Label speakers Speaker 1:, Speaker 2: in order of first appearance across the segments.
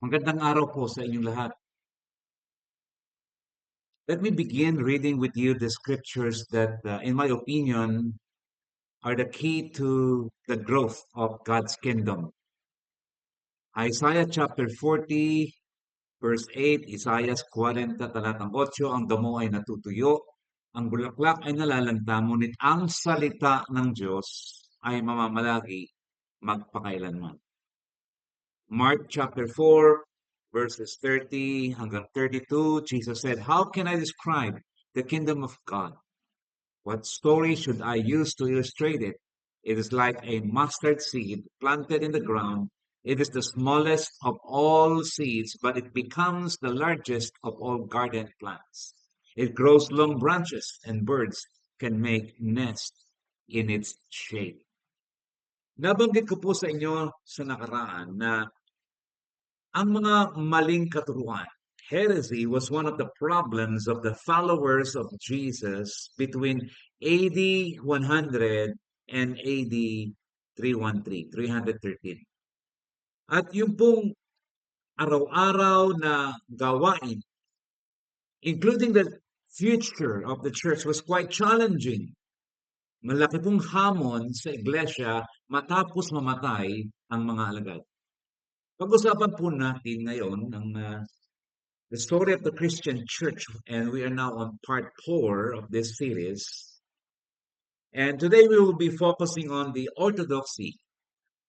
Speaker 1: Magandang araw po sa inyong lahat. Let me begin reading with you the scriptures that, in my opinion, are the key to the growth of God's kingdom. Isaiah chapter 40, verse 8, Isaiah 40, talatang 8, ang damo ay natutuyo, ang bulaklak ay nalalanta, ngunit ang salita ng Diyos ay mamamalagi magpakailanman. Mark chapter 4, verses 30 hanggang 32, Jesus said, "How can I describe the kingdom of God? What story should I use to illustrate it? It is like a mustard seed planted in the ground. It is the smallest of all seeds, but it becomes the largest of all garden plants. It grows long branches, and birds can make nests in its shade." Nabanggit ko po sa inyo sa nakaraan na ang mga maling katuruan, heresy, was one of the problems of the followers of Jesus between AD 100 and AD 313, 313. At yung pong araw-araw na gawain, including the future of the church, was quite challenging. Malaki pong hamon sa iglesia matapos mamatay ang mga alagad. Pag-usapan po natin ngayon the story of the Christian church, and we are now on part 4 of this series. And today we will be focusing on the orthodoxy.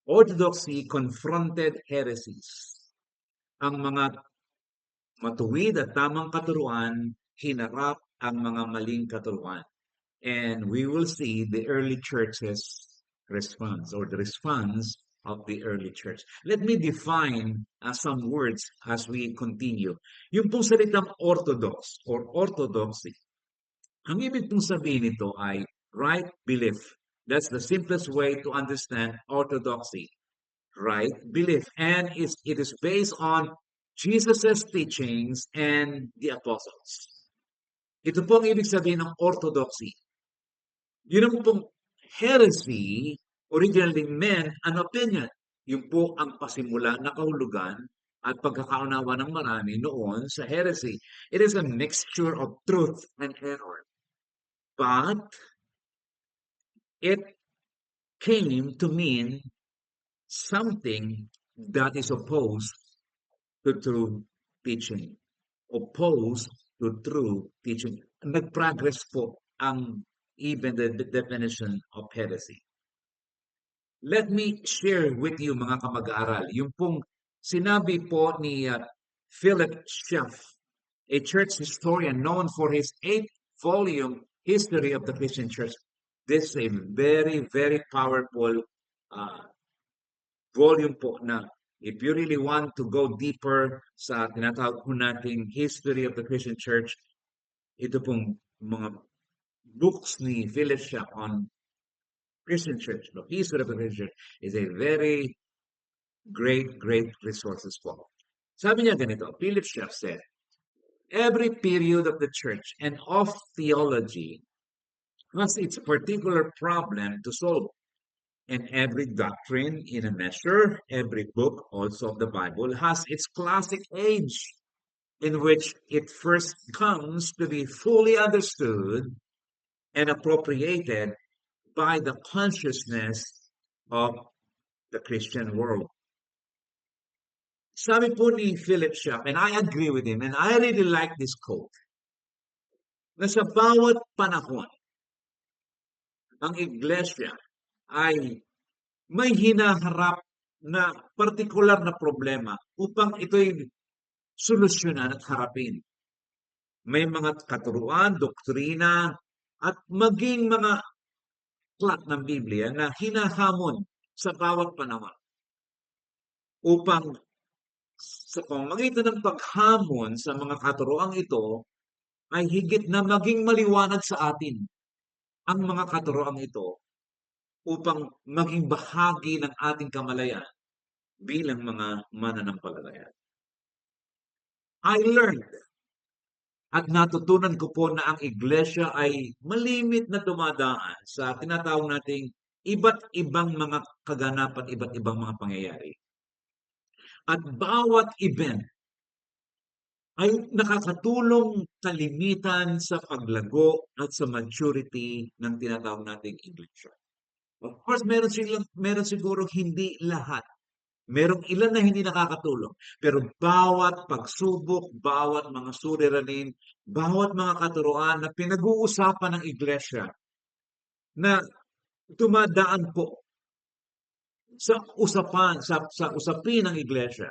Speaker 1: Orthodoxy confronted heresies. Ang mga matuwid at tamang katuruan, hinarap ang mga maling katuruan. And we will see the early church's response, or the response of the early church. Let me define some words as we continue. Yung pong salitang orthodox or orthodoxy, ang ibig pong sabihin nito ay right belief. That's the simplest way to understand orthodoxy. Right belief. And it is based on Jesus' teachings and the apostles. Ito po ang ibig sabihin ng orthodoxy. Yun ang pong heresy originally meant an opinion. Yun po ang pasimula na kahulugan at pagkakaunawa ng marami noon sa heresy. It is a mixture of truth and error. But it came to mean something that is opposed to true teaching. Opposed to true teaching. Nag-progress po ang even the definition of heresy. Let me share with you mga kamag-aaral, yung pong sinabi po ni Philip Schaff, a church historian known for his 8-volume history of the Christian church. This is a very, very powerful volume po na if you really want to go deeper sa tinatawag po nating history of the Christian church, ito pong mga books ni Philip Schaff on Christian church, the history of the Christian church is a very great resources po. Sabi niya ganito, Philip Schaff said, every period of the church and of theology has its particular problem to solve. And every doctrine in a measure, every book also of the Bible has its classic age in which it first comes to be fully understood and appropriated by the consciousness of the Christian world. Sabi po ni Philip Schaff, and I agree with him, and I really like this quote, na sa bawat panahon, ang iglesia ay may hinaharap na partikular na problema upang ito'y solusyonan at harapin. May mga katuruan, doktrina, at maging mga aklat ng Biblia na hinahamon sa bawat panahon upang sa pamamagitan ng paghamon sa mga katuroang ito ay higit na maging maliwanag sa atin ang mga katuroang ito upang maging bahagi ng ating kamalayan bilang mga mananampalataya. I learned at natutunan ko po na ang iglesia ay malimit na dumadaan sa tinatawag nating iba't ibang mga kaganapan, iba't ibang mga pangyayari. At bawat event ay nakakatulong kalimitan sa paglago at sa maturity ng tinatawag nating iglesia. Of course, meron siguro hindi lahat. Merong ilan na hindi nakakatulong. Pero bawat pagsubok, bawat mga suliranin, bawat mga katuruan na pinag-uusapan ng iglesia na dumadaan po sa usapin ng iglesia.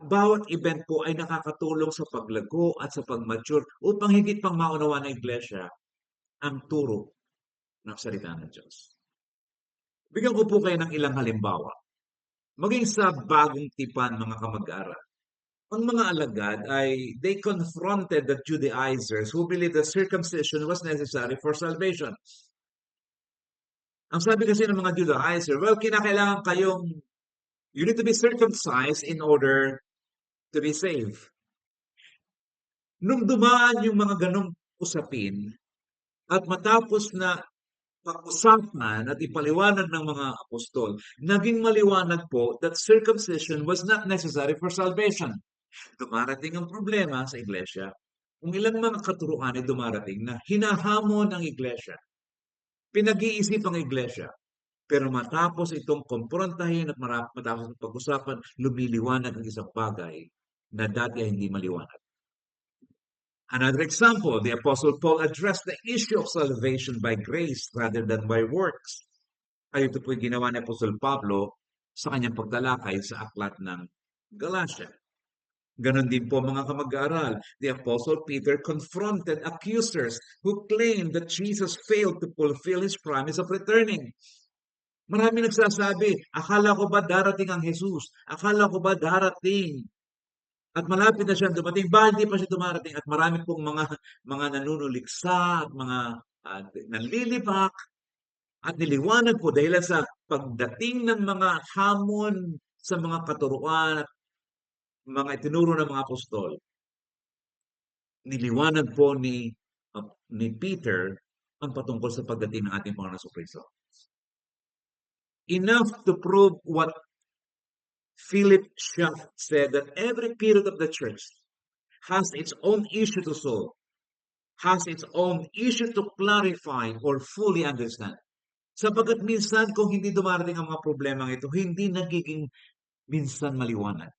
Speaker 1: Bawat event po ay nakakatulong sa paglago at sa pag-mature upang higit pang maunawa ng iglesia ang turo ng salita ng Diyos. Bigyan ko po kayo ng ilang halimbawa. Maging sa bagong tipan mga kamag-aral. Ang mga alagad ay they confronted the Judaizers who believed that circumcision was necessary for salvation. Ang sabi kasi ng mga Judaizer, well, kinakailangan you need to be circumcised in order to be saved. Nung dumaan yung mga ganong usapin, at matapos na pag-usapan at ipaliwanag ng mga apostol, naging maliwanag po that circumcision was not necessary for salvation. Dumarating ang problema sa iglesia, kung ilang mga katuruan ay dumarating na hinahamon ang iglesia, pinag-iisip ang iglesia, pero matapos itong komprontahin at matapos itong pag-usapan, lumiliwanag ang isang bagay na dati ay hindi maliwanag. Another example, the Apostle Paul addressed the issue of salvation by grace rather than by works. Ay ito po ginawa ni Apostle Pablo sa kanyang pagtalakay sa aklat ng Galatia. Ganon din po mga kamag-aaral. The Apostle Peter confronted accusers who claimed that Jesus failed to fulfill his promise of returning. Marami nagsasabi, akala ko ba darating ang Jesus? Akala ko ba darating? At malapit na siyang dumating. Ba, hindi pa siya dumarating? At marami pong mga nanunuliksa at mga nanlilibak at niliwanag po dahil sa pagdating ng mga hamon sa mga katuruan at mga itinuro ng mga apostol. Niliwanag po ni Peter ang patungkol sa pagdating ng ating Panginoon Jesucristo. Enough to prove what Philip Schaff said, that every period of the church has its own issue to solve, has its own issue to clarify or fully understand. Sapagkat minsan kung hindi dumarating ang mga problema ito, hindi nagiging minsan maliwanag.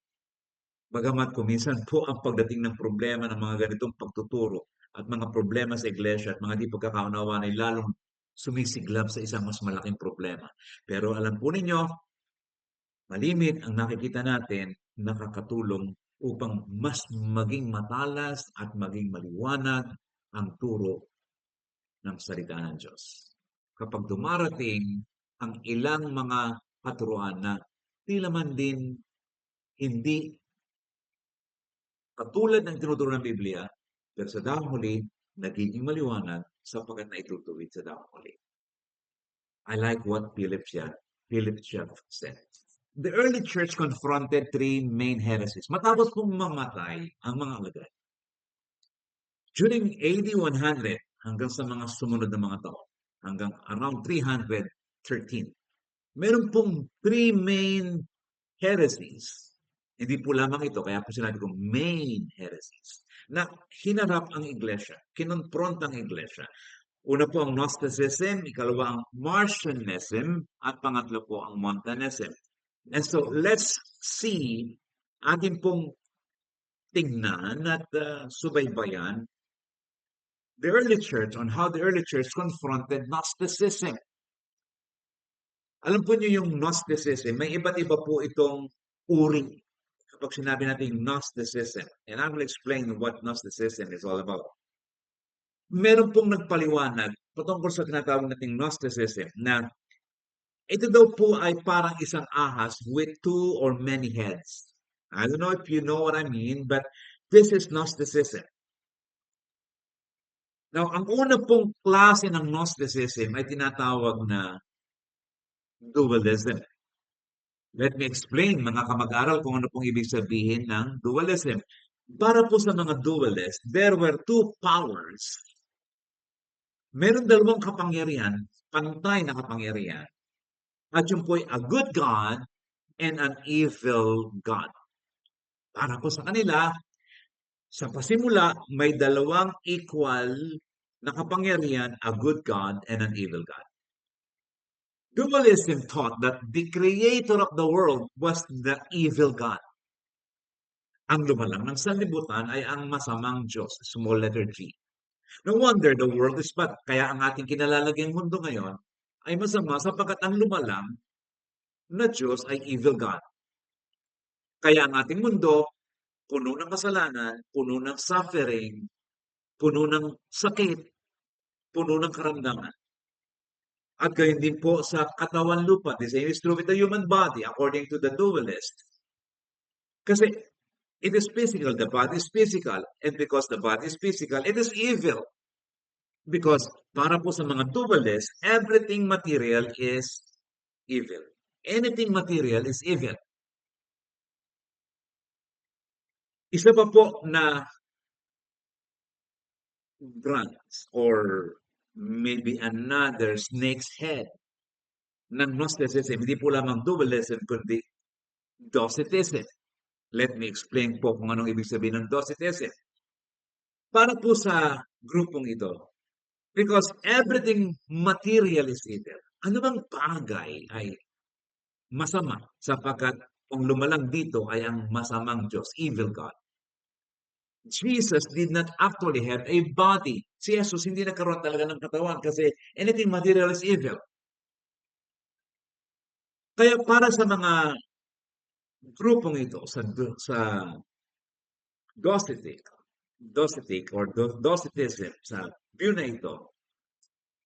Speaker 1: Bagamat kung minsan po ang pagdating ng problema ng mga ganitong pagtuturo at mga problema sa iglesia at mga di pagkakaunawaan ay lalong sumisiglab sa isang mas malaking problema. Pero alam po ninyo, malimit ang nakikita natin, nakakatulong upang mas maging matalas at maging maliwanag ang turo ng salita ng Diyos. Kapag dumarating ang ilang mga katuruan na tila man din hindi katulad ng tinuturo ng Biblia, pero sa dahong huli, nagiging maliwanag sapagkat na itutuwid sa dahong huli. I like what Philip Schaff said. The early church confronted three main heresies. Matapos pong mamatay ang mga alagad. During AD 100 hanggang sa mga sumunod na mga taon, hanggang around 313, meron pong three main heresies. Hindi po lamang ito, kaya po sinabi ko main heresies, na hinarap ang iglesia, kinonfront ang iglesia. Una po ang Gnosticism, ikalawa ang Marcionism, at pangatlo po ang Montanism. And so, let's see, atin pong tingnan at subaybayan the early church, on how the early church confronted Gnosticism. Alam po niyo yung Gnosticism, may iba't iba po itong uri kapag sinabi natin Gnosticism. And I will explain what Gnosticism is all about. Meron pong nagpaliwanag patungkol sa tinatawag nating Gnosticism na ito daw po ay parang isang ahas with two or many heads. I don't know if you know what I mean, but this is Gnosticism. Now, ang una pong klase ng Gnosticism ay tinatawag na dualism. Let me explain, mga kamag-aral, kung ano pong ibig sabihin ng dualism. Para po sa mga dualists, there were two powers. Meron dalawang kapangyarihan, pantay na kapangyarihan. At yung po ay a good God and an evil God. Para po sa kanila, sa pasimula, may dalawang equal na kapangyarihan, a good God and an evil God. Dualism taught that the creator of the world was the evil God. Ang lumalang ng sanlibutan ay ang masamang Diyos, small letter G. No wonder the world is bad. Kaya ang ating kinalalagyan mundo ngayon ay masama sapagkat ang lumalang na Diyos ay evil God. Kaya ang ating mundo, puno ng kasalanan, puno ng suffering, puno ng sakit, puno ng karamdaman. At gayon din po sa katawan lupa. The same is true with the human body according to the dualist. Kasi it is physical, the body is physical. And because the body is physical, it is evil. Because para po sa mga dualist, everything material is evil. Anything material is evil. Isa pa po na branch or maybe another snake's head ng Gnosticism, hindi po lamang dualism, kundi Docetism. Let me explain po kung anong ibig sabihin ng Docetism. Para po sa grupong ito, because everything material is evil. Ano bang bagay ay masama sapagkat ang lumalang dito ay ang masamang Diyos, evil God. Jesus did not actually have a body. Si Jesus hindi nagkaroon talaga ng katawan kasi anything material is evil. Kaya para sa mga grupong ito, sa Docetic or Docetism, sa view na ito,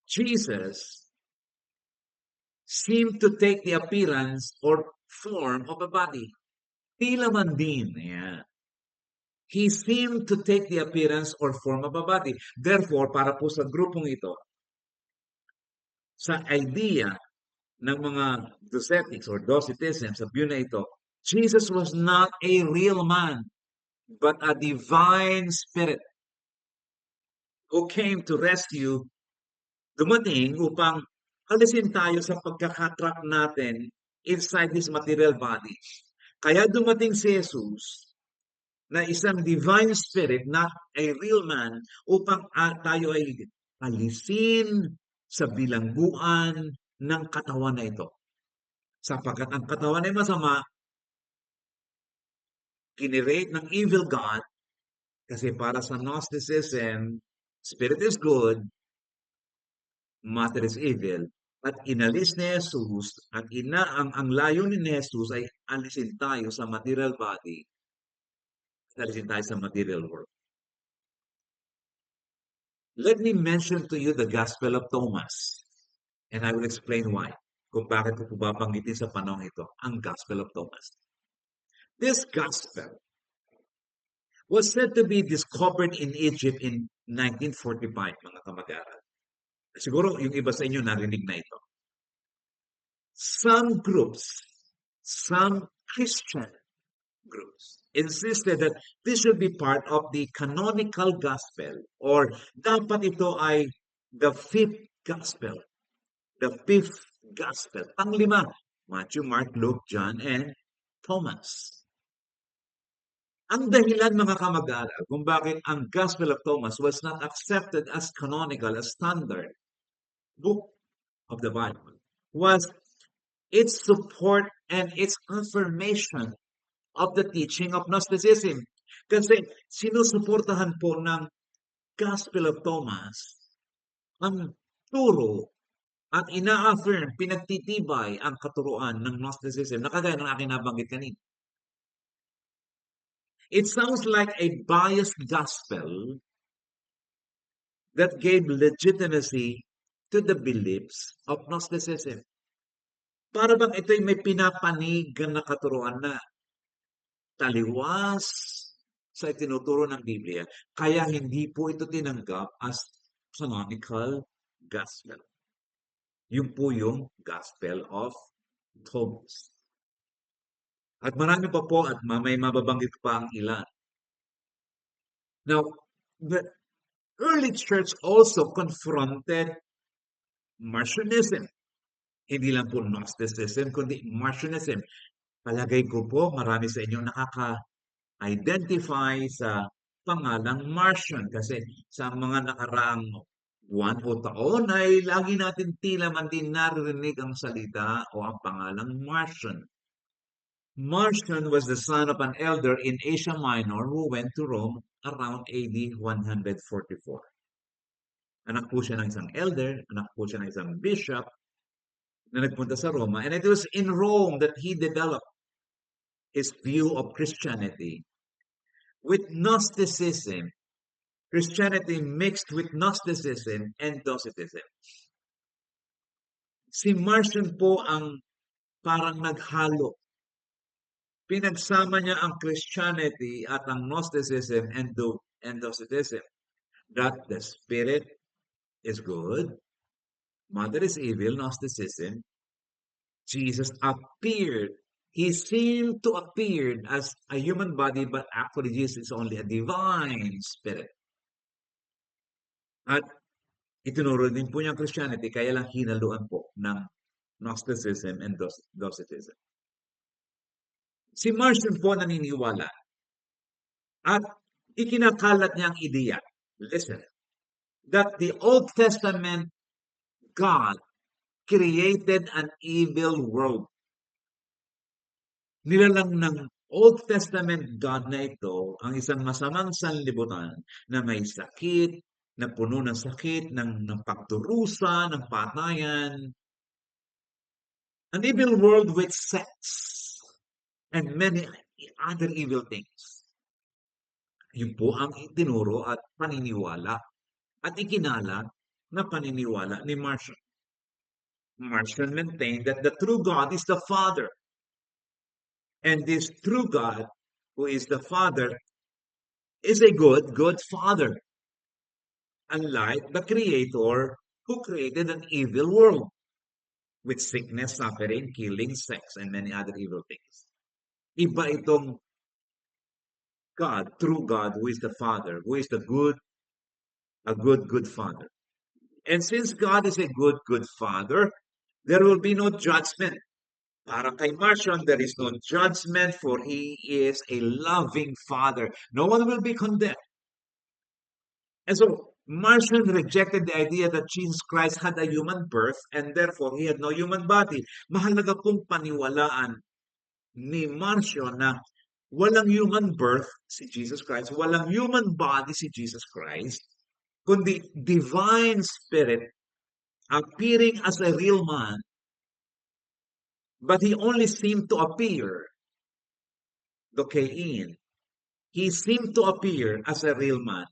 Speaker 1: Jesus seemed to take the appearance or form of a body. Tila man din, yeah. He seemed to take the appearance or form of a body. Therefore, para po sa grupong ito, sa idea ng mga Docetics or Docetism sa view na ito, Jesus was not a real man, but a divine spirit who came to rescue, dumating upang alisin tayo sa pagkakatrap natin inside this material body. Kaya dumating si Jesus na isang divine spirit, not a real man, upang tayo ay alisin sa bilangguan ng katawan na ito. Sapagkat ang katawan ay masama, kinirate ng evil God, kasi para sa Gnosticism, spirit is good, matter is evil. At inalis ni Jesus, at ang layunin ni Jesus ay alisin tayo sa material body, alisin tayo sa material world. Let me mention to you the Gospel of Thomas, and I will explain why. Kung bakit ko po babanggitin sa panahon ito, ang Gospel of Thomas. This Gospel was said to be discovered in Egypt in 1945, mga kamag-aral. Siguro yung iba sa inyo narinig na ito. Some groups, some Christian groups, insisted that this should be part of the canonical gospel or dapat ito ay the fifth gospel. The fifth gospel. Panglima, Matthew, Mark, Luke, John, and Thomas. Ang dahilan mga kamag-aral kung bakit ang Gospel of Thomas was not accepted as canonical, as standard book of the Bible was its support and its affirmation of the teaching of Gnosticism. Kasi sinusuportahan po ng Gospel of Thomas ang turo at ina-affirm, pinagtitibay ang katuruan ng Gnosticism na kagaya ng aking nabanggit kanina. It sounds like a biased gospel that gave legitimacy to the beliefs of Gnosticism. Para bang ito'y may pinapanigan na katuruan na taliwas sa itinuturo ng Biblia, kaya hindi po ito tinanggap as canonical gospel. Yun po yung Gospel of Thomas. At marami pa po at may mababanggit pa ang ilan. Now, the early church also confronted Marcionism. Hindi lang po Gnosticism, kundi Marcionism. Palagay ko po marami sa inyo nakaka-identify sa pangalang Martian kasi sa mga nakaraang buwan o taon ay lagi natin tila man din naririnig ang salita o ang pangalang Martian. Marcion was the son of an elder in Asia Minor who went to Rome around AD 144. Anak po siya ng isang elder, anak po siya ng isang bishop na nagpunta sa Roma. And it was in Rome that he developed his view of Christianity with Gnosticism. Christianity mixed with Gnosticism and Docetism. Si Marcion po ang parang naghalo. Pinagsama niya ang Christianity at ang Gnosticism and Docetism. That the spirit is good, matter is evil, Gnosticism. Jesus appeared. He seemed to appear as a human body, but actually Jesus is only a divine spirit. At itinuro din po niya ang Christianity, kaya lang hinaluan po ng Gnosticism and Docetism. Si Marcion po naniniwala at ikinakalat niya ang ideya. Listen, that the Old Testament God created an evil world. Nilalang ng Old Testament God na ito ang isang masamang sanlibutan na may sakit, na puno ng sakit, ng pagdurusa, ng patayan. An evil world with sex and many other evil things. Yun po ang itinuro at paniniwala at ikinalat na paniniwala ni Marcion. Marcion maintained that the true God is the Father. And this true God, who is the Father, is a good Father. Unlike the Creator, who created an evil world with sickness, suffering, killing, sex, and many other evil things. Iba itong God, true God, who is the Father, who is a good Father. And since God is a good Father, there will be no judgment. Para kay Marcion, there is no judgment, for he is a loving Father. No one will be condemned. And so, Marcion rejected the idea that Jesus Christ had a human birth and therefore he had no human body. Mahalaga pong paniwalaan ni Marcion na walang human birth si Jesus Christ, walang human body si Jesus Christ, kundi divine spirit appearing as a real man, but he only seemed to appear, dokein. He seemed to appear as a real man,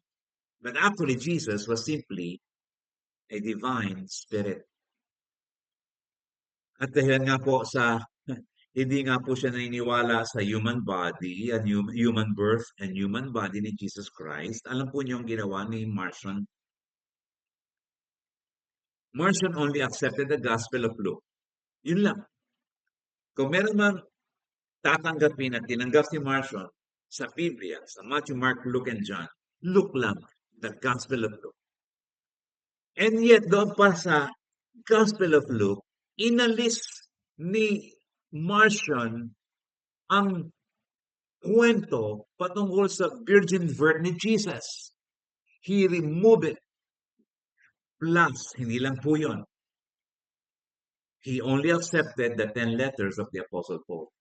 Speaker 1: but actually Jesus was simply a divine spirit. At dahil nga po sa hindi nga po siya naniniwala sa human body and human birth and human body ni Jesus Christ, alam po niyo ang ginawa ni Marcion? Marcion only accepted the Gospel of Luke. Yun lang. Kung meron mang tatanggapin at tinanggap si Marcion sa Biblia, sa Matthew, Mark, Luke, and John, Luke lang, the Gospel of Luke. And yet, doon pa sa Gospel of Luke, inalis ni Marcion ang kwento patungkol sa virgin birth ni Jesus. He removed it. Plus, hindi lang po yun. He only accepted the 10 letters of the Apostle Paul.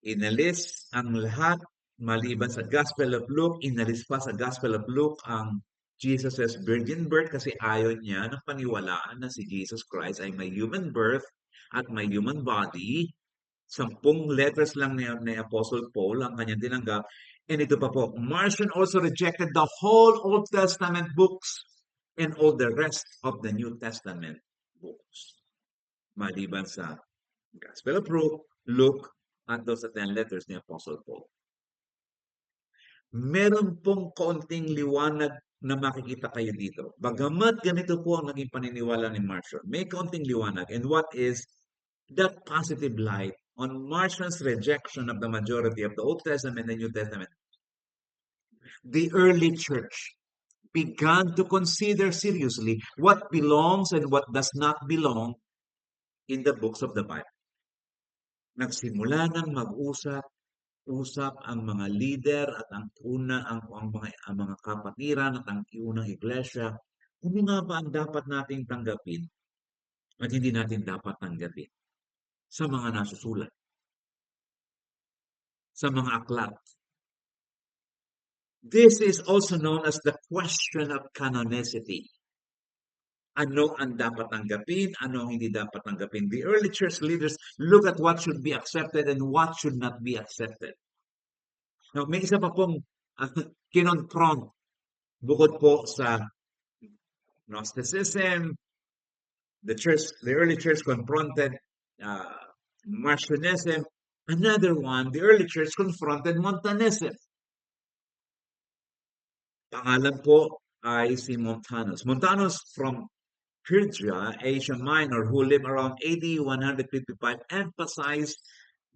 Speaker 1: Inalis ang lahat maliban sa Gospel of Luke, inalis pa sa Gospel of Luke ang Jesus' virgin birth kasi ayaw niya ng paniwalaan na si Jesus Christ ay may human birth at may human body. 10 letters lang ni Apostle Paul ang kanyang tinanggap. And ito pa po, Marcion also rejected the whole Old Testament books and all the rest of the New Testament books. Maliban sa Gospel of Luke, at those 10 letters ni Apostle Paul. Meron pong kaunting liwanag na makikita kayo dito. Bagamat ganito po ang naging paniniwala ni Marcion, may kaunting liwanag. And what is that positive light on Marcion's rejection of the majority of the Old Testament and New Testament? The early church began to consider seriously what belongs and what does not belong in the books of the Bible. Nagsimula ng mag-usap ang mga leader at ang mga kapatiran at ang unang iglesia. Ano nga ba ang dapat nating tanggapin at hindi natin dapat tanggapin sa mga nasusulat, sa mga aklat? This is also known as the question of canonicity. Ano ang dapat tanggapin, ano ang hindi dapat tanggapin. The early church leaders look at what should be accepted and what should not be accepted. Now, may isa pa pong kinonfront bukod po sa Gnosticism. The early church confronted uh, Marcionism. Another one, the early church confronted Montanism. Pangalan po ay si Montanus. Montanus from Phrygia, Asia Minor, who lived around AD 155, emphasized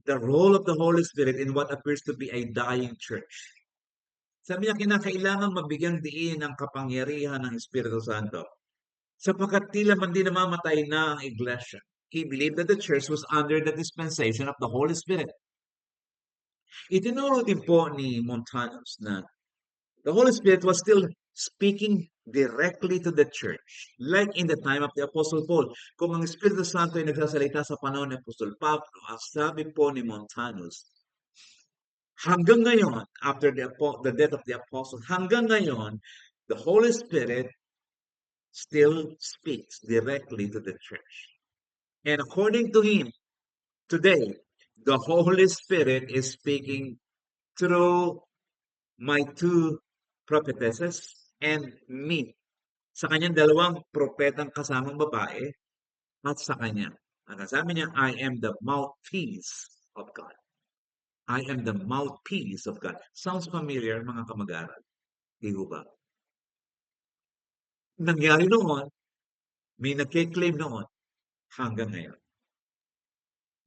Speaker 1: the role of the Holy Spirit in what appears to be a dying church. Sabi niya, kinakailangan mabigyang diin ang kapangyarihan ng Espiritu Santo sapagkat tila man din namamatay na ang iglesia. He believed that the church was under the dispensation of the Holy Spirit. Itinuro din po ni Montanus na the Holy Spirit was still speaking directly to the church, like in the time of the Apostle Paul. Kung ang Espiritu Santo ay nagsasalita sa panahon ni Apostol Pablo, sabi po ni Montanus, hanggang ngayon, after the death of the Apostle, hanggang ngayon, the Holy Spirit still speaks directly to the church. And according to him, today, the Holy Spirit is speaking through my two prophetesses and me. Sa kanyang dalawang propetang kasamang babae at sa kanya. Ang sabi niya, I am the mouthpiece of God. I am the mouthpiece of God. Sounds familiar, mga kamag-aral? Di ba? Nangyari noon, may nagkiklaim noon, hanggang ngayon.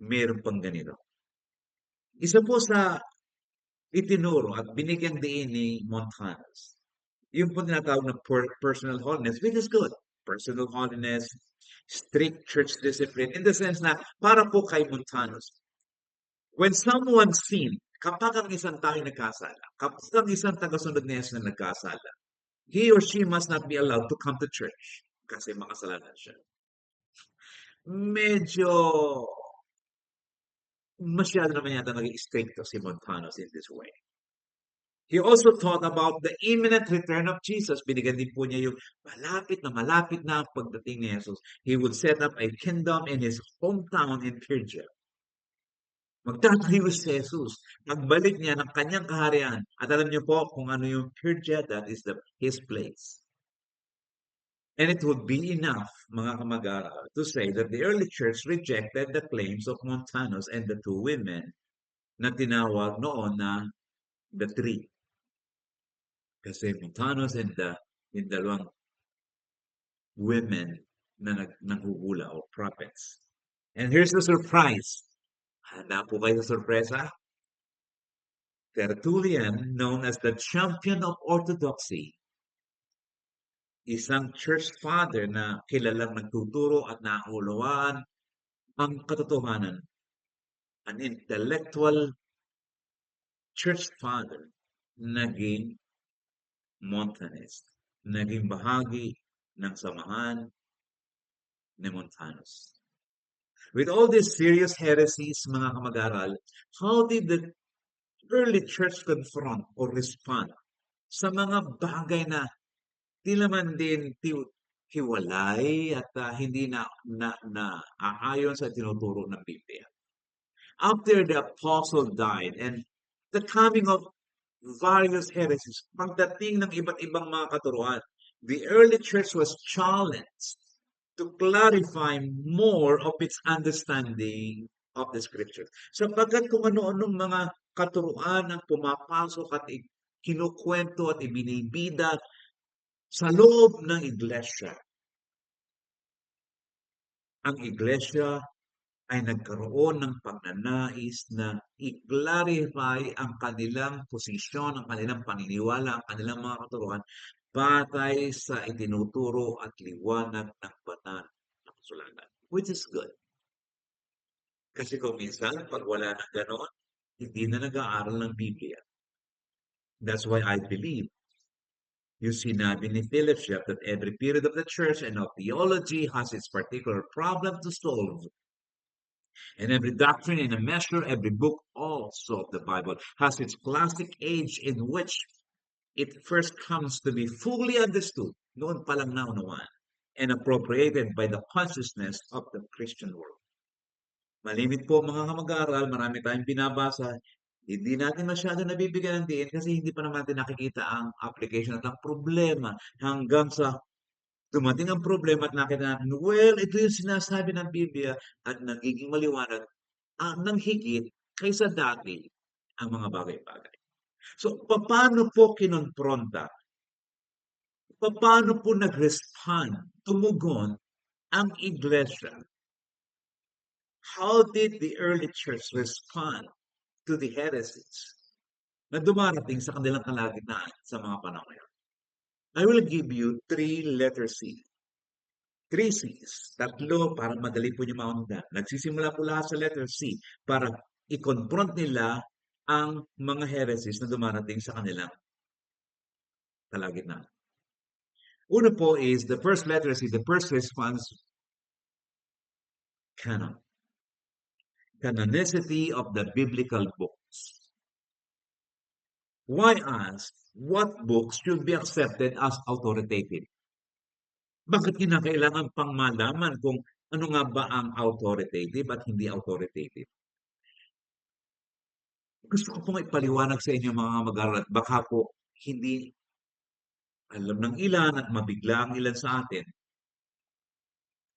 Speaker 1: Meron pang ganito. Isa po sa itinuro at binigyang diin ni Montanus, yung po tinatawag na personal holiness, which is good. Personal holiness, strict church discipline, in the sense na para po kay Montanus, when someone sin, kapag ang isang tao nagkasala, kapag ang isang tagasunod ni Jesus na nagkasala, he or she must not be allowed to come to church kasi makasalanan siya. Medyo masyado naman yata naging stricto si Montanus in this way. He also taught about the imminent return of Jesus. Binigyan din po niya yung malapit na ang pagdating ni Jesus. He would set up a kingdom in his hometown in Phrygia. Magtatayo si Jesus. Magbalik niya ng kanyang kaharian. At alam niyo po kung ano yung Phrygia, that is his place. And it would be enough, mga kamag-aral, to say that the early church rejected the claims of Montanus and the two women na tinawag noon na the three. Kasi Montanus and yung dalawang women na nanghuhula o prophets. And here's the surprise. Handa po kayo sa sorpresa? Tertullian, known as the champion of orthodoxy, isang church father na kilalang nagtuturo at naunawaan ang katotohanan. An intellectual church father, naging Montanist, naging bahagi ng samahan ni Montanus. With all these serious heresies, mga kamag-aral, how did the early church confront or respond sa mga bagay na tila man din hiwalay at hindi na aayon sa tinuturo ng Biblia? After the apostle died and the coming of various heresies, pagdating ng iba't ibang mga katuruan, the early church was challenged to clarify more of its understanding of the scriptures. Sapagkat kung ano-anong mga katuruan ang pumapasok at kinukwento at ibinibida sa loob ng iglesia, ang iglesia ay nagkaroon ng pagnanais na i-clarify ang kanilang posisyon, ang kanilang paniniwala, ang kanilang mga katuruan batay sa itinuturo at liwanag ng banal na kasulatan, which is good. Kasi kung minsan, pag wala ng gano'n, hindi na nag-aaral ng Biblia. That's why I believe yung sinabi ni Philip Schaff that every period of the church and of theology has its particular problem to solve. And every doctrine in a measure, every book also of the Bible has its classic age in which it first comes to be fully understood, noon palang naunawaan, and appropriated by the consciousness of the Christian world. Malimit po mga kamag-aral, marami tayong binabasa, hindi natin masyado nabibigyan ng diin kasi hindi pa naman natin nakikita ang application at ang problema hanggang sa dumating ang problema at nakita natin, well, ito yung sinasabi ng Biblia at nagiging maliwanag ng higit kaysa dati ang mga bagay-bagay. So, paano po kinonfronta? Paano po nag-respond, tumugon ang iglesia? How did the early church respond to the heresies na dumarating sa kanilang kalagitnaan sa mga panahon ngayon? I will give you three letter C. Three C's. Tatlo para madali po niyo maundan. Nagsisimula po lahat sa letter C para i-confront nila ang mga heresies na dumarating sa kanilang kalagitnaan. Una po is the first letter C, the first response, canon. Canonicity of the biblical books. Why ask what books should be accepted as authoritative? Bakit kinakailangan pang malaman kung ano nga ba ang authoritative at hindi authoritative? Gusto ko pong ipaliwanag sa inyo mga mag-aaral at baka po hindi alam ng ilan at mabigla ang ilan sa atin.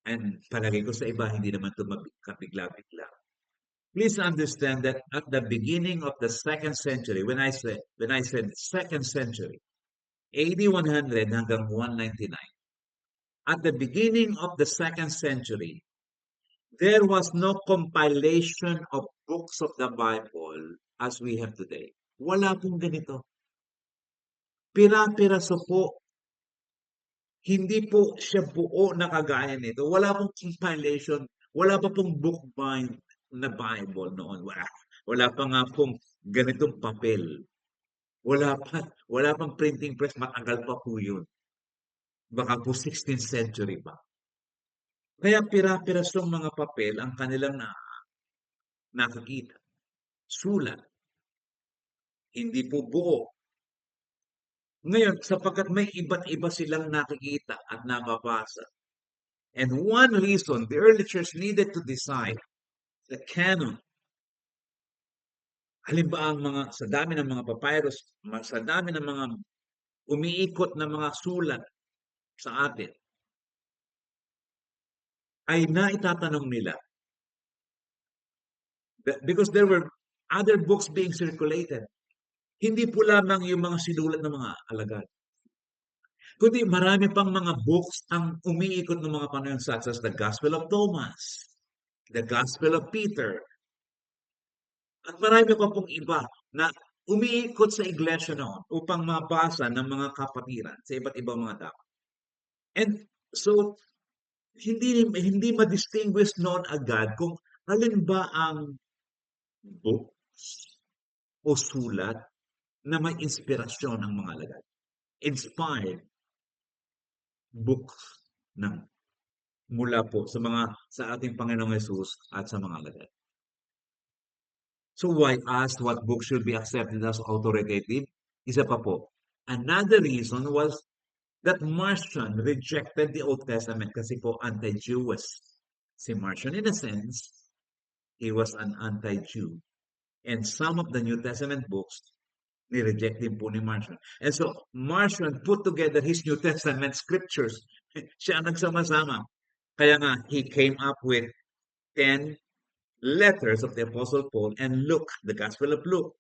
Speaker 1: And palagay ko sa iba, hindi naman ito kabigla-bigla. Please understand that at the beginning of the second century, when I said second century, AD 100 hanggang 199, at the beginning of the second century, there was no compilation of books of the Bible as we have today. Wala pong ganito. Pira-piraso po. Hindi po siya buo na kagaya nito. Wala pong compilation. Wala pa pong book bind na Bible noon. Wala pa nga pong ganitong papel. Wala pang printing press. Matagal pa po yun. Baka po 16th century pa. Kaya pira-pirasong mga papel ang kanilang nakikita. Sulat. Hindi po buo. Ngayon, sapagkat may iba't iba silang nakikita at nababasa. And one reason the early church needed to decide the canon. Halimbawa, sa dami ng mga papyrus, sa dami ng mga umiikot na mga sulat sa atin, ay naitatanong nila. Because there were other books being circulated. Hindi po lamang yung mga sinulat ng mga alagad. Kundi marami pang mga books ang umiikot ng mga panahon such as the Gospel of Thomas, the Gospel of Peter, at marami pa pong iba na umiikot sa iglesia noon upang mabasa ng mga kapatiran sa iba't ibang mga tao. And so, hindi ma-distinguish noon agad kung alin ba ang books o sulat na may inspirasyon ng mga alagad. Inspired books ng mula po sa ating Panginoong Hesus at sa mga alagad. So why ask what book should be accepted as authoritative? Isa pa po. Another reason was that Marcion rejected the Old Testament kasi po anti-Jewish. Si Marcion, in a sense, he was an anti-Jew. And some of the New Testament books, ni-reject din po ni Marcion. And so, Marcion put together his New Testament scriptures. Siya nagsama-sama. Kaya nga, he came up with 10 letters of the Apostle Paul and Luke, the Gospel of Luke.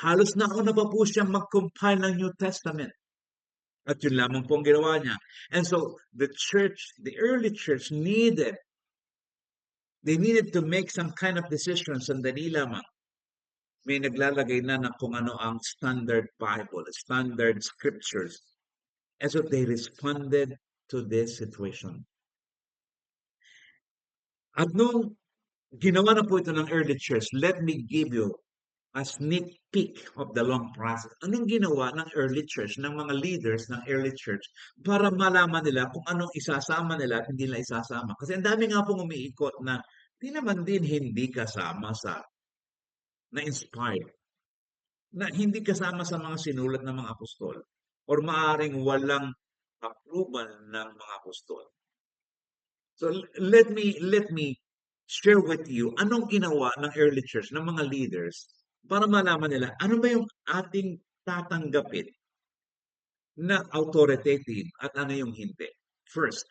Speaker 1: Halos nauna pa po siyang mag-compile ng New Testament. At yun lamang po ang ginawa niya. And so, the early church they needed to make some kind of decision, sandali lamang. May naglalagay na kung ano ang standard Bible, standard scriptures. And so they responded to this situation. At nung Ginawa na po ito ng early church. Let me give you a sneak peek of the long process. Anong ginawa ng early church, ng mga leaders ng early church para malaman nila kung anong isasama nila at hindi nila isasama? Kasi ang dami nga pong umiikot na di naman din hindi kasama sa na-inspired, na hindi kasama sa mga sinulat ng mga apostol or maaring walang approval ng mga apostol. So let me share with you anong ginawa ng early church, ng mga leaders para malaman nila ano ba yung ating tatanggapin na authoritative at ano yung hindi. First,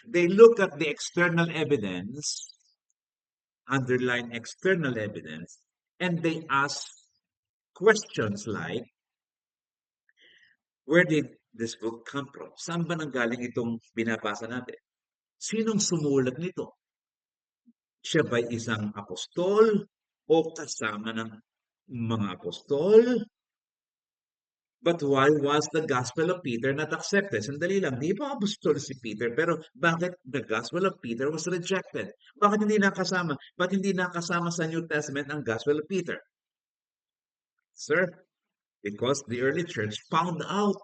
Speaker 1: they look at the external evidence, underline external evidence, and they ask questions like, where did this book come from? Saan ba nanggaling itong binabasa natin? Sinong sumulat nito? Siya ba'y isang apostol o kasama ng mga apostol? But why was the Gospel of Peter not accepted? Sandali lang, di ba apostol si Peter? Pero bakit the Gospel of Peter was rejected? Bakit hindi nakasama? Bakit hindi nakasama sa New Testament ang Gospel of Peter? Sir, because the early church found out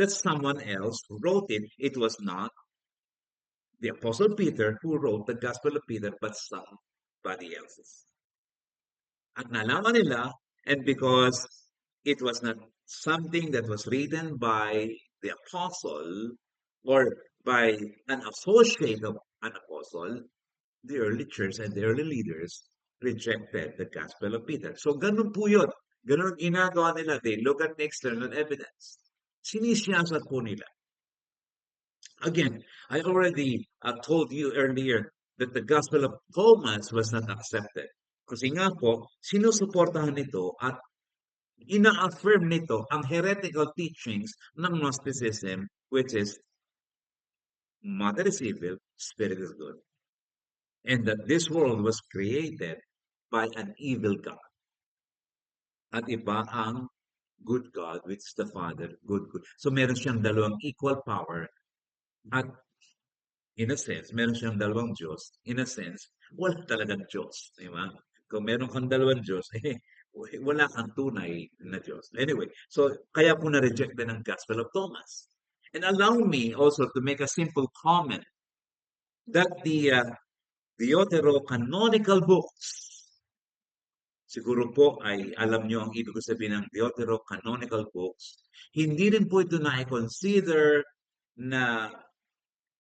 Speaker 1: that someone else wrote it. It was not the Apostle Peter who wrote the Gospel of Peter, but somebody else's. At nalaman nila, and because it was not something that was written by the apostle or by an associate of an apostle, the early church and the early leaders rejected the Gospel of Peter. So ganun po yun. Ganun ang ginagawa nila. They look at the external evidence. Sinisiyasat po nila. Again, I already told you earlier that the Gospel of Thomas was not accepted. Kasi nga po, sinusuportahan nito at ina-affirm nito ang heretical teachings ng Gnosticism, which is matter is evil, spirit is good. And that this world was created by an evil God. At iba ang good God, which is the Father, good. So meron siyang dalawang equal power at in a sense, meron siyang dalawang Diyos. In a sense, wala talagang Diyos. Di ba? Kung meron kang dalawang Diyos, wala kang tunay na Diyos. Anyway, so kaya po na-reject din ang Gospel of Thomas. And allow me also to make a simple comment that the deuterocanonical books, siguro po ay alam nyo ang ibig sabihin ng deuterocanonical books, hindi rin po ito na-consider na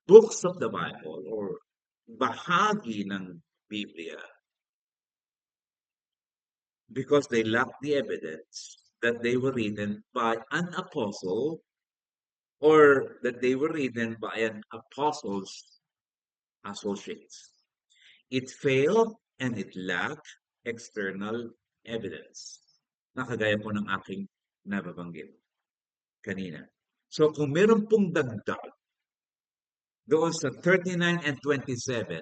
Speaker 1: books of the Bible or bahagi ng Biblia because they lack the evidence that they were written by an apostle or that they were written by an apostle's associates. It failed and it lacked external evidence. Nakagaya po ng aking nababanggit kanina. So kung meron pong dagdag doon sa 39 and 27,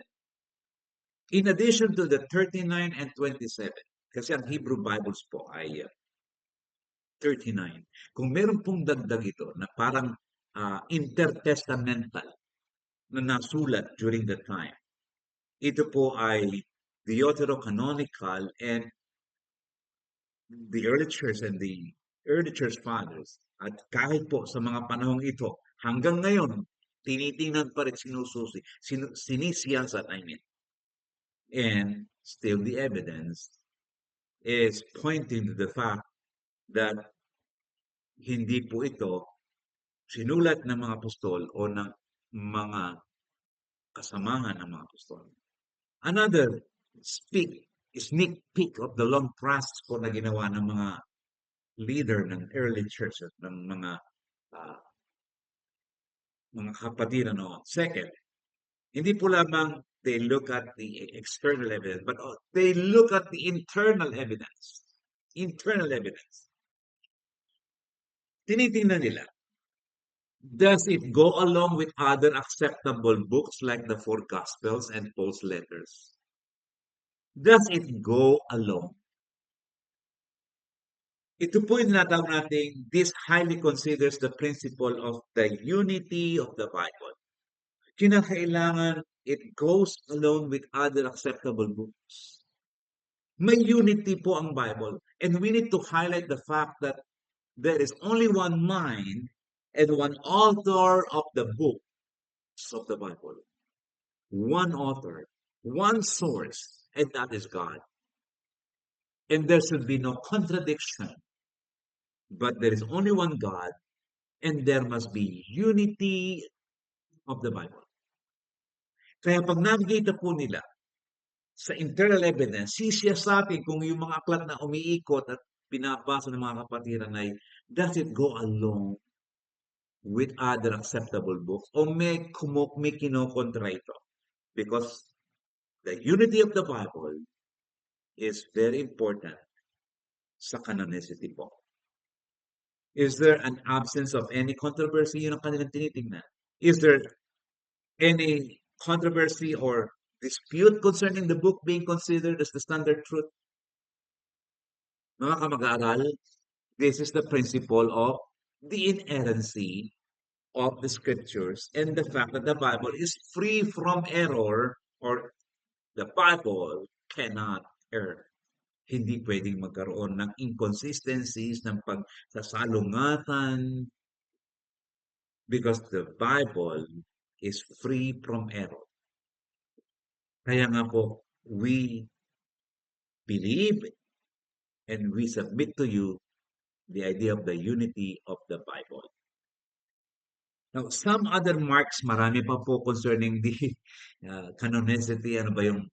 Speaker 1: in addition to the 39 and 27, kasi ang Hebrew Bibles po ay 39. Kung meron pong dagdag ito na parang intertestamental na nasulat during the time, ito po ay deuterocanonical and the early church and the early church fathers at kahit po sa mga panahong ito, hanggang ngayon, tinitingnan pa rin sinisiyasat, I mean. And still the evidence is pointing to the fact that hindi po ito sinulat ng mga apostol o ng mga kasamahan ng mga apostol. Another sneak peek of the long process po na ginawa ng mga leader ng early churches, ng mga kapatiran noon. Second, hindi po lamang they look at the external evidence, but they look at the internal evidence. Internal evidence. Tinitingnan nila, does it go along with other acceptable books like the four Gospels and Paul's letters? Does it go along? Ito po yung tinatawag natin, this highly considers the principle of the unity of the Bible. Kinakailangan it goes along with other acceptable books. May unity po ang Bible. And we need to highlight the fact that there is only one mind and one author of the books of the Bible. One author, one source, and that is God. And there should be no contradiction, but there is only one God, and there must be unity of the Bible. Kaya pag nakikita po nila sa internal evidence, sisiyasati kung yung mga aklat na umiikot at pinabasa ng mga kapatiran ay does it go along with other acceptable books o may kinokontra ito? Because the unity of the Bible is very important sa canonicity po. Is there an absence of any controversy? Yun ang kanilang tinitingnan. Is there any controversy or dispute concerning the book being considered as the standard truth? Mga kamag-aaral, this is the principle of the inerrancy of the scriptures and the fact that the Bible is free from error or the Bible cannot err. Hindi pwedeng magkaroon ng inconsistencies, ng pagsasalungatan, because the Bible is free from error. Kaya nga po, we believe and we submit to you the idea of the unity of the Bible. Now, some other marks, marami pa po concerning the canonicity, ano ba yung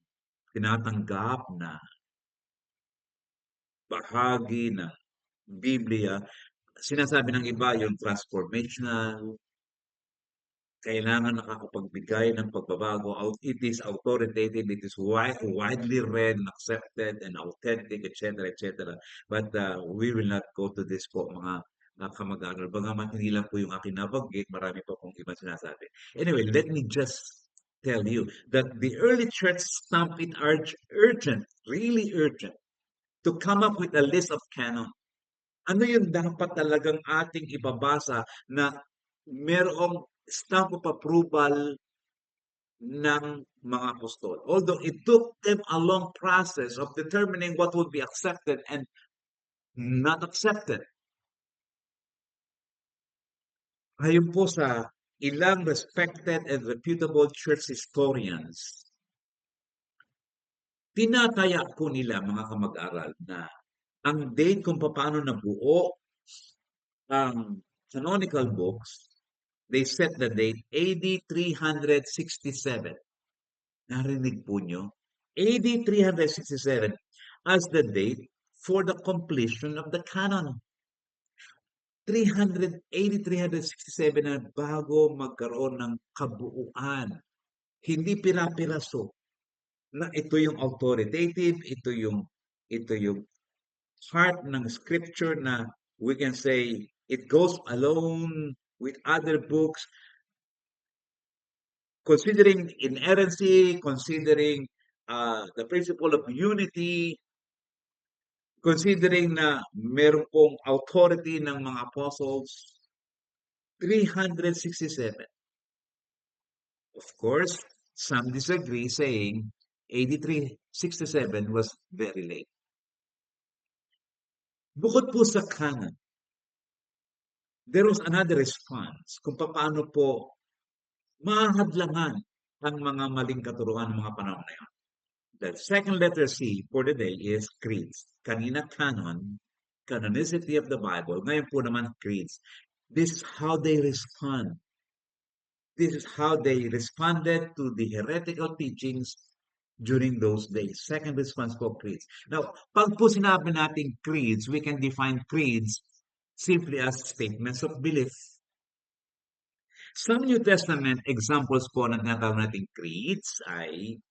Speaker 1: tinatanggap na bahagi ng Biblia. Sinasabi ng iba yung transformational, kailangan nakakapagbigay ng pagbabago. It is authoritative, it is widely read and accepted and authentic, etc., etc. But we will not go to this po, mga kamag-aral. Bagaman hindi lang po yung akin nabanggit, marami pa pong iba sinasabi. Anyway, let me just tell you that the early church stamped it urgent, really urgent, to come up with a list of canon. Ano yung dapat talagang ating ibabasa na merong stamp of approval ng mga apostol. Although it took them a long process of determining what would be accepted and not accepted. Ayon po sa ilang respected and reputable church historians, tinataya po nila mga kamag-aral na ang date kung paano nabuo ang canonical books, they set the date AD 367. Narinig po nyo? AD 367 as the date for the completion of the canon. 367 na bago magkaroon ng kabuuan. Hindi pira-piraso na ito yung authoritative, ito yung heart ng scripture na we can say it goes along with other books, considering inerrancy, considering the principle of unity, considering na meron pong authority ng mga apostles, 367. Of course, some disagree saying 8367 was very late. Bukod po sa canon, there was another response kung paano po mahadlangan ang mga maling katuruan ng mga panahon na yun. The second letter C for the day is creeds. Kanina canon, canonicity of the Bible. Ngayon po naman creeds. This is how they respond. This is how they responded to the heretical teachings during those days. Second response po, creeds. Now, pag po sinabi natin creeds, we can define creeds simply as statements of belief. Some New Testament examples po na tinatawag natin creeds ay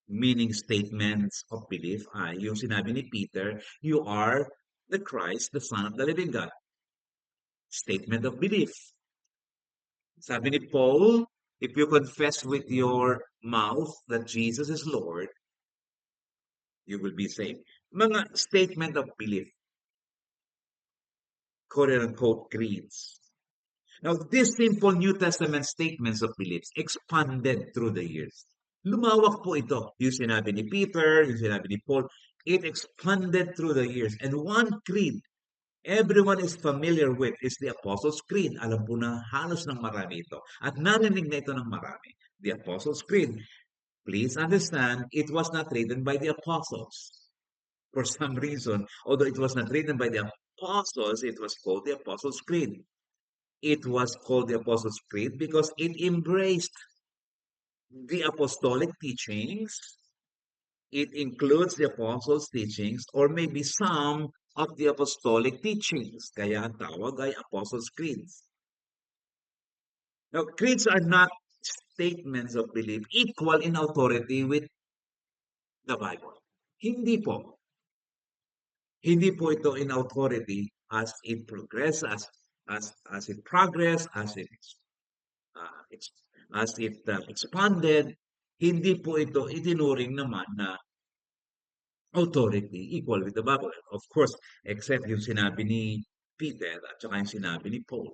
Speaker 1: meaning statements of belief ay yung sinabi ni Peter, you are the Christ, the Son of the living God. Statement of belief. Sabi ni Paul, if you confess with your mouth that Jesus is Lord, you will be saved. Mga statement of belief. Quote-unquote creeds. Now, these simple New Testament statements of beliefs expanded through the years. Lumawak po ito. Yung sinabi ni Peter, yung sinabi ni Paul, it expanded through the years. And one creed everyone is familiar with is the Apostles' Creed. Alam po na halos ng marami ito. At narinig na ito ng marami. The Apostles' Creed. Please understand, it was not written by the apostles. For some reason, although it was not written by the apostles, it was called the Apostles' Creed. It was called the Apostles' Creed because it embraced the apostolic teachings. It includes the apostles' teachings or maybe some of the apostolic teachings. Kaya ang tawag ay Apostles' Creeds. Now, creeds are not statements of belief equal in authority with the Bible. Hindi po. Hindi po ito in authority as it progresses, as it progress, as it expanded. Hindi po ito itinuring naman na authority equal with the Bible. Of course, except yung sinabi ni Peter at saka yung sinabi ni Paul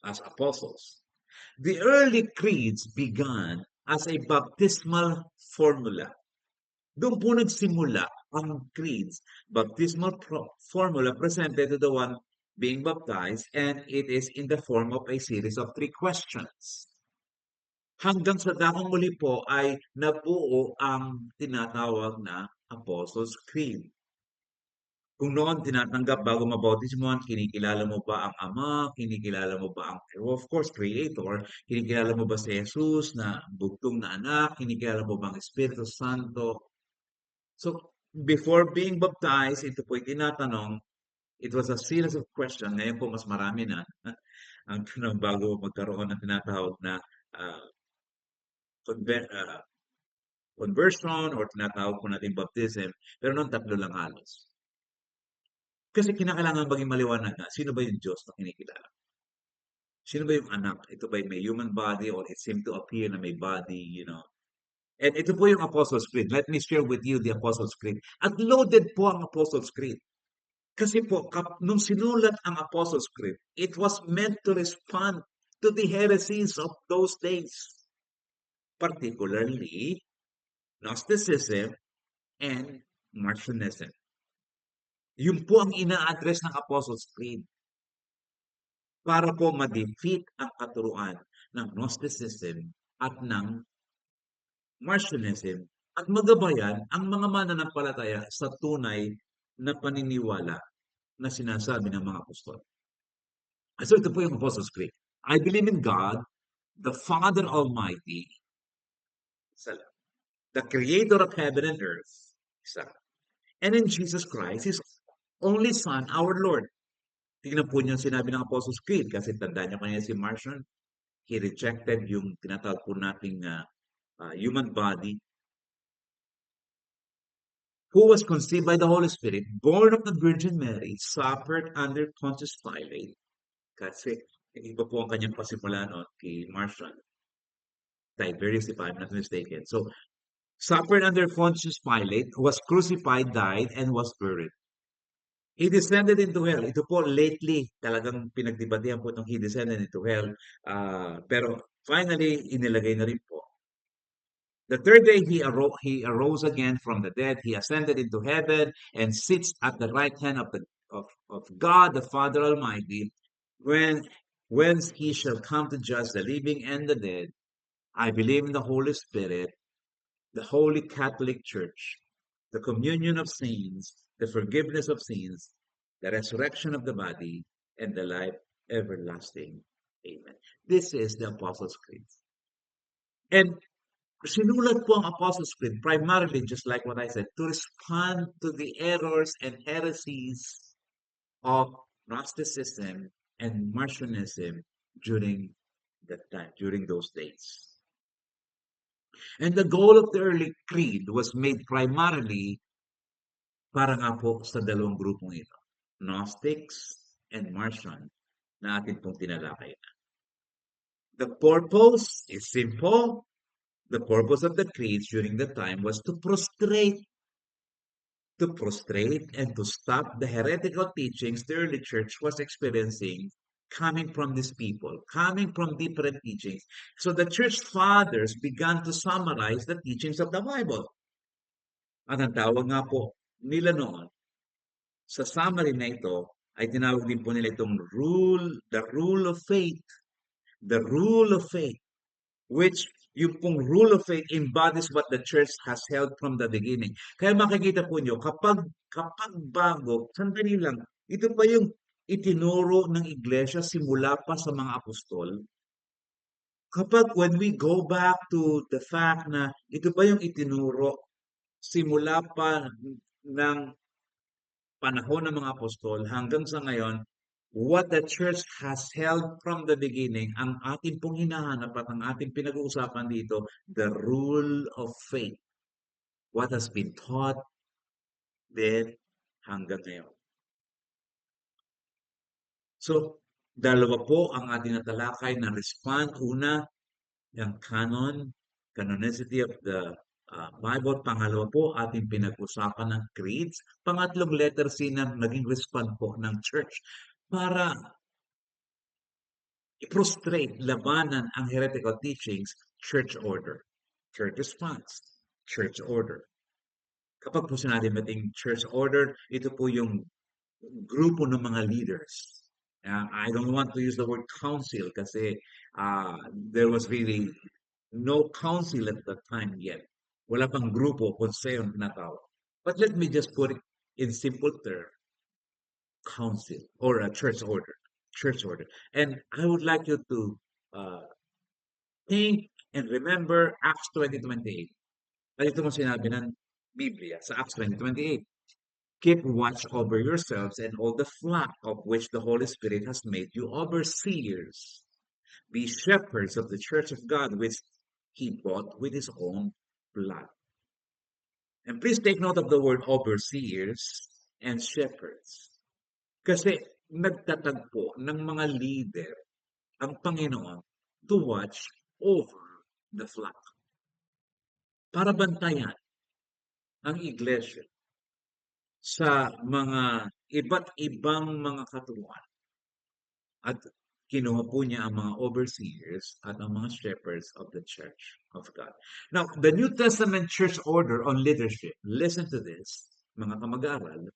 Speaker 1: as apostles. The early creeds began as a baptismal formula. Doon po nagsimula ang creeds, baptismal formula presented to the one being baptized, and it is in the form of a series of 3 questions. Hanggang sa dakong muli po ay nabuo ang tinatawag na Apostles' Creed. Kung noon tinatanggap bago mabautismuhan, kinikilala mo ba ang Ama? Kinikilala mo ba ang, of course, Creator? Kinikilala mo ba si Jesus na bugtong na anak? Kinikilala mo ba ang Espiritu Santo? So, before being baptized, ito po tinatanong, it was a series of questions. Ngayon po, mas marami na ang tanong bago magkaroon ng tinatawag na uh, conversion or tinatawag po natin baptism. Pero noon, tatlo lang halos. Kasi kinakailangan maging maliwanag na sino ba yung Diyos na kinikilala? Sino ba yung anak? Ito ba may human body or it seemed to appear na may body? And ito po yung Apostles' Creed. Let me share with you the Apostles' Creed. At loaded po ang Apostles' Creed. Kasi po, nung sinulat ang Apostles' Creed, it was meant to respond to the heresies of those days. Particularly, Gnosticism and Marcionism. Yun po ang ina-address ng Apostles' Creed. Para po ma-defeat ang katuruan ng Gnosticism at ng Marcionism at magabayan ang mga mananampalataya sa tunay na paniniwala na sinasabi ng mga apostol. So ito po yung Apostles' Creed. I believe in God, the Father Almighty, isa lang, the Creator of heaven and earth, isa, and in Jesus Christ, His only Son, our Lord. Tingnan po niyo sinabi ng Apostles' Creed kasi tandaan niyo kanina si Marcion, he rejected yung tinatawag po nating human body, who was conceived by the Holy Spirit, born of the Virgin Mary, suffered under Pontius Pilate. Kasi iba po ang kanyang pasimula noon kay Marcion. Tiberius, if I'm not mistaken. So, suffered under Pontius Pilate, was crucified, died, and was buried. He descended into hell. Ito po lately, talagang pinagdibatihan po itong he descended into hell. Pero finally, inilagay na rin po. The third day he arose again from the dead. He ascended into heaven and sits at the right hand of God the Father Almighty. Whence he shall come to judge the living and the dead. I believe in the Holy Spirit, the Holy Catholic Church, the communion of saints, the forgiveness of sins, the resurrection of the body, and the life everlasting. Amen. This is the Apostles' Creed. And sinulat po ang Apostles' Creed primarily, just like what I said, to respond to the errors and heresies of Gnosticism and Marcionism during that time, during those days. And the goal of the early creed was made primarily para nga po sa dalawang grupong ito, Gnostics and Marcion, na atin pong tinalakay na. The purpose is simple. The purpose of the creeds during the time was to prostrate and to stop the heretical teachings the early church was experiencing coming from these people, coming from different teachings. So the church fathers began to summarize the teachings of the Bible. At ang tawag nga po nila noon, sa summary na ito, ay tinawag din po nila itong the rule of faith. The rule of faith, which yung pong rule of faith embodies what the church has held from the beginning. Kaya makikita po nyo, kapag bago, sandali lang, ito pa yung itinuro ng iglesia simula pa sa mga apostol. Kapag when we go back to the fact na ito pa yung itinuro simula pa ng panahon ng mga apostol hanggang sa ngayon, what the church has held from the beginning, ang ating pong hinahanap at ang ating pinag-uusapan dito, the rule of faith. What has been taught then hanggang ngayon. So, dalawa po ang ating natalakay na respond. Una, yung canonicity of the Bible. Pangalawa po, ating pinag-usapan ng creeds. Pangatlong letter C na naging respond po ng church para i-prostrate, labanan ang heretical teachings, church order. Church response, church order. Kapag po sinabi nating church order, ito po yung grupo ng mga leaders. I don't want to use the word council kasi there was really no council at that time yet. Wala pang grupo, konseyo na tawag. But let me just put it in simple terms, council or a church order. Church order. And I would like you to think and remember Acts 20:28. Ito mo sinabi ng Biblia sa Acts 20:28. Keep watch over yourselves and all the flock of which the Holy Spirit has made you overseers. Be shepherds of the church of God, which he bought with his own blood. And please take note of the word overseers and shepherds. Kasi nagtatagpo ng mga leader ang Panginoon to watch over the flock. Para bantayan ang iglesia sa mga iba't ibang mga katuruan. At kinuha po niya ang mga overseers at ang mga shepherds of the church of God. Now, the New Testament church order on leadership, listen to this, mga kamag-aral,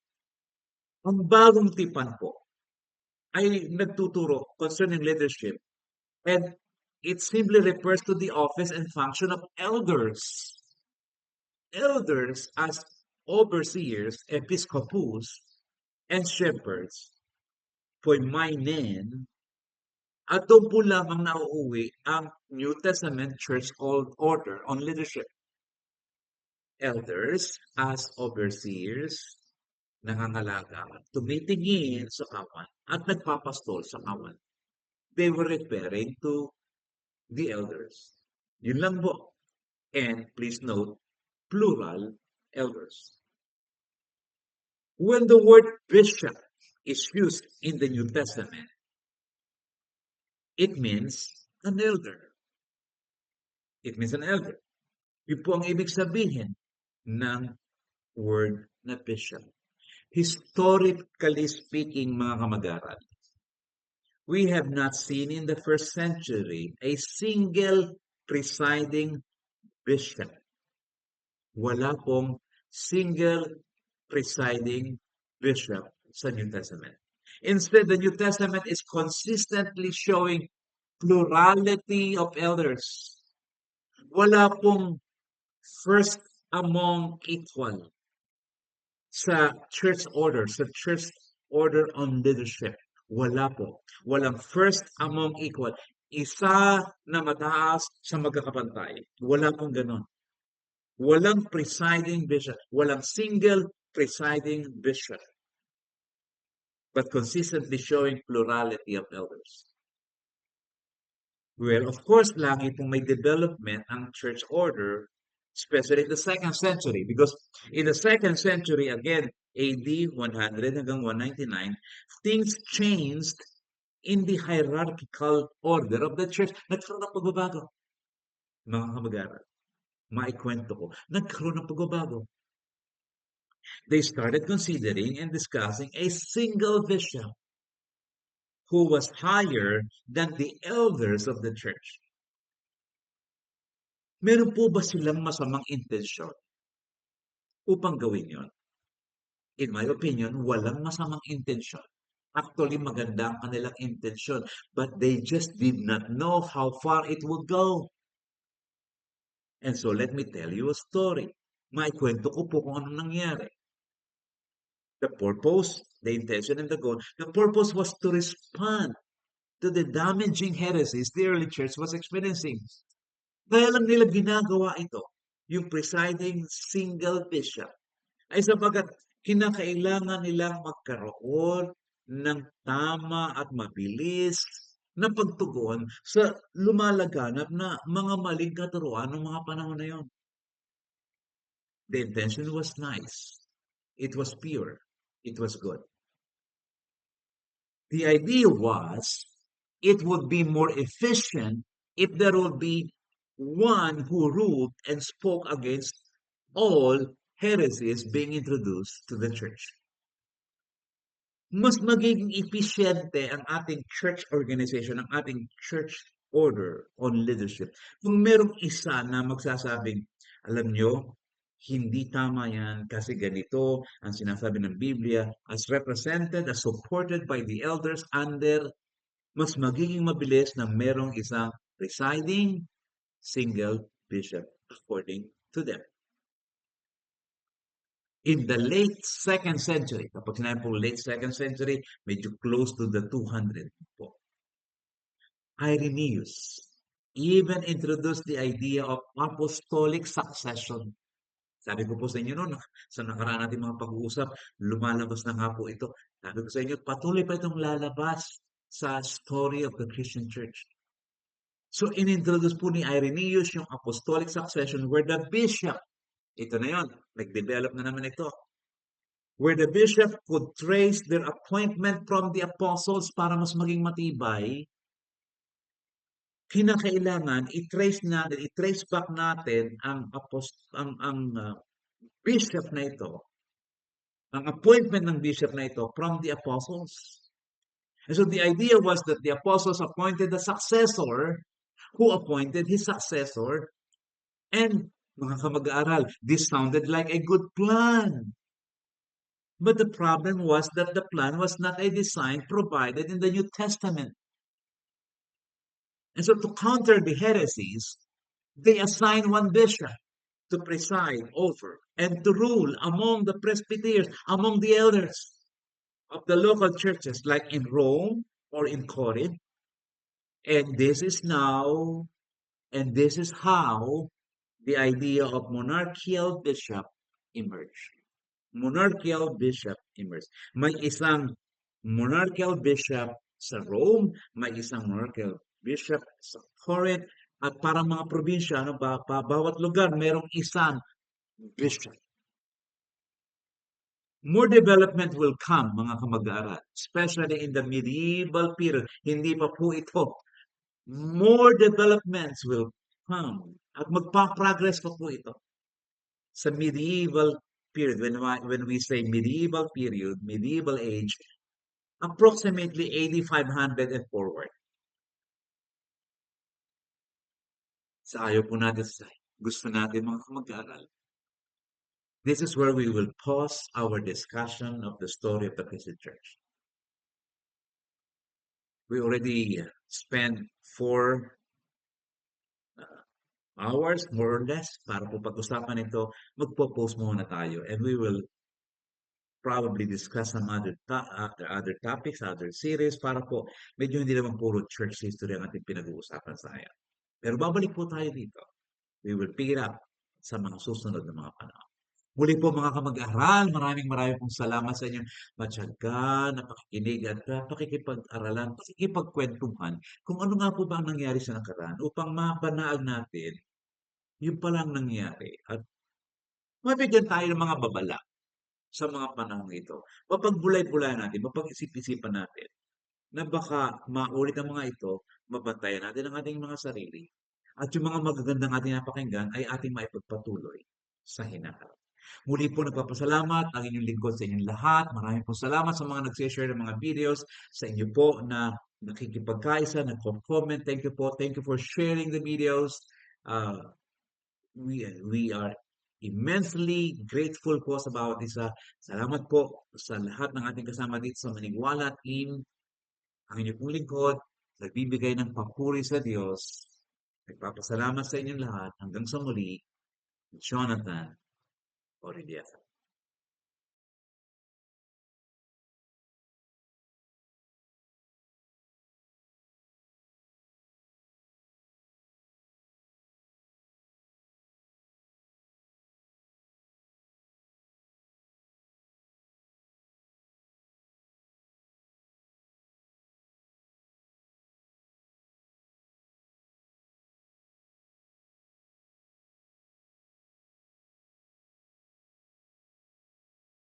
Speaker 1: ang bagong tipan po ay nagtuturo concerning leadership, and it simply refers to the office and function of elders. Elders as overseers, episcopus, and shepherds, poimainen, at doon po lamang nauuwi ang New Testament church order on leadership. Elders as overseers, nangangalaga, tumitingin sa kawan at nagpapastol sa kawan. They were referring to the elders. Yun lang po. And please note, plural elders. When the word bishop is used in the New Testament, it means an elder. It means an elder. Yun po ang ibig sabihin ng word na bishop. Historically speaking, mga kamag-aral, we have not seen in the first century a single presiding bishop. Wala pong single presiding bishop sa New Testament. Instead, the New Testament is consistently showing plurality of elders. Wala pong first among equal sa church order on leadership. Wala po. Walang first among equal. Isa na mataas sa magkakapantay. Wala pong ganon. Walang presiding bishop. Walang single presiding bishop. But consistently showing plurality of elders. Well, of course, lagi pong may development ang church order, especially in the 2nd century. Because in the 2nd century, again, AD 100 hanggang 199, things changed in the hierarchical order of the church. Nagkaroon ng pagbabago. Mga kamag-aral, maikwento ko, nagkaroon ng pagbabago. They started considering and discussing a single bishop. who was higher than the elders of the church. Meron po ba silang masamang intensyon upang gawin yon? In my opinion, walang masamang intensyon. Actually, maganda ang kanilang intensyon, but they just did not know how far it would go. And so, let me tell you a story. Maikwento ko po kung anong nangyari. The purpose, the intention, and the goal. The purpose was to respond to the damaging heresies the early church was experiencing. Kaya lang nila ginagawa ito, yung presiding single bishop, ay sapagkat kinakailangan nilang magkaroon ng tama at mabilis na pagtugon sa lumalaganap na mga maling katuruan ng mga panahon na yon. The intention was nice. It was pure. It was good. The idea was it would be more efficient if there would be one who ruled and spoke against all heresies being introduced to the church. Mas magiging episyente ang ating church organization, ang ating church order on leadership. Kung merong isa na magsasabing, alam nyo, hindi tama yan kasi ganito ang sinasabi ng Biblia as represented, as supported by the elders under, mas magiging mabilis na merong isang presiding single bishop according to them. In the late 2nd century, kapag sinabi po late 2nd century, medyo close to the 200 po. Irenaeus even introduced the idea of apostolic succession. Sabi ko po sa inyo noon, sa nakaraan natin mga pag-uusap, lumalabas na nga po ito. Sabi ko sa inyo, patuloy pa itong lalabas sa story of the Christian Church. So, inintroduce po ni Irenaeus yung apostolic succession where the bishop, ito na yon, nag-develop na naman ito, where the bishop could trace their appointment from the apostles para mas maging matibay, kinakailangan i-trace back natin ang bishop na ito, ang appointment ng bishop na ito from the apostles. And so the idea was that the apostles appointed the successor who appointed his successor. And mga kamag-aaral, this sounded like a good plan. But the problem was that the plan was not a design provided in the New Testament. And so to counter the heresies, they assigned one bishop to preside over and to rule among the presbyters, among the elders of the local churches, like in Rome or in Corinth. And this is how the idea of monarchical bishop emerged. Monarchical bishop emerged. May isang monarchical bishop sa Rome, may isang monarchical bishop sa Corinth, at para mga probinsya, bawat lugar, merong isang bishop. More development will come, mga kamag-aaral, especially in the medieval period. Hindi pa po ito. More developments will come at magpa-progress pa po ito sa medieval period. When we say medieval period, medieval age, approximately 8500 and forward. Sa ayaw po natin sa gusto natin mga kamag-aaral. This is where we will pause our discussion of the story of the Christian Church. We already spent 4 hours, more or less, para po pag-usapan ito. Magpo-pause muna tayo and we will probably discuss some other topics, other series, para po medyo hindi naman puro church history ang ating pinag-uusapan sa ayan. Pero babalik po tayo dito. We will pick it up sa mga susunod na mga panahon. Muli po mga kamag-aral, maraming pong salamat sa inyong matyaga, na pakikinig at pakikipag-aralan, pakikipagkwentuhan kung ano nga po ba ang nangyari sa nakaraan upang mapanaag natin yung palang nangyari at mabigyan tayo ng mga babala sa mga panahon ito. Mapagbulay-bulay natin, mapag-isip-isipan natin na baka maulit ang mga ito, mabantayan natin ang ating mga sarili at yung mga magagandang ating napakinggan ay ating maipagpatuloy sa hinaharap. Muli po nagpapasalamat ang inyong lingkod sa inyong lahat. Maraming po salamat sa mga nagse-share ng mga videos, sa inyo po na nakikipagkaisa, nagko-comment. Thank you po. Thank you for sharing the videos. Uh, we are immensely grateful po sa bawat isa. Salamat po sa lahat ng ating kasama dito sa Manigwala Team. Ang inyong pong lingkod, nagbibigay ng papuri sa Diyos. Nagpapasalamat sa inyong lahat. Hanggang sa muli, Jonathan Oridia.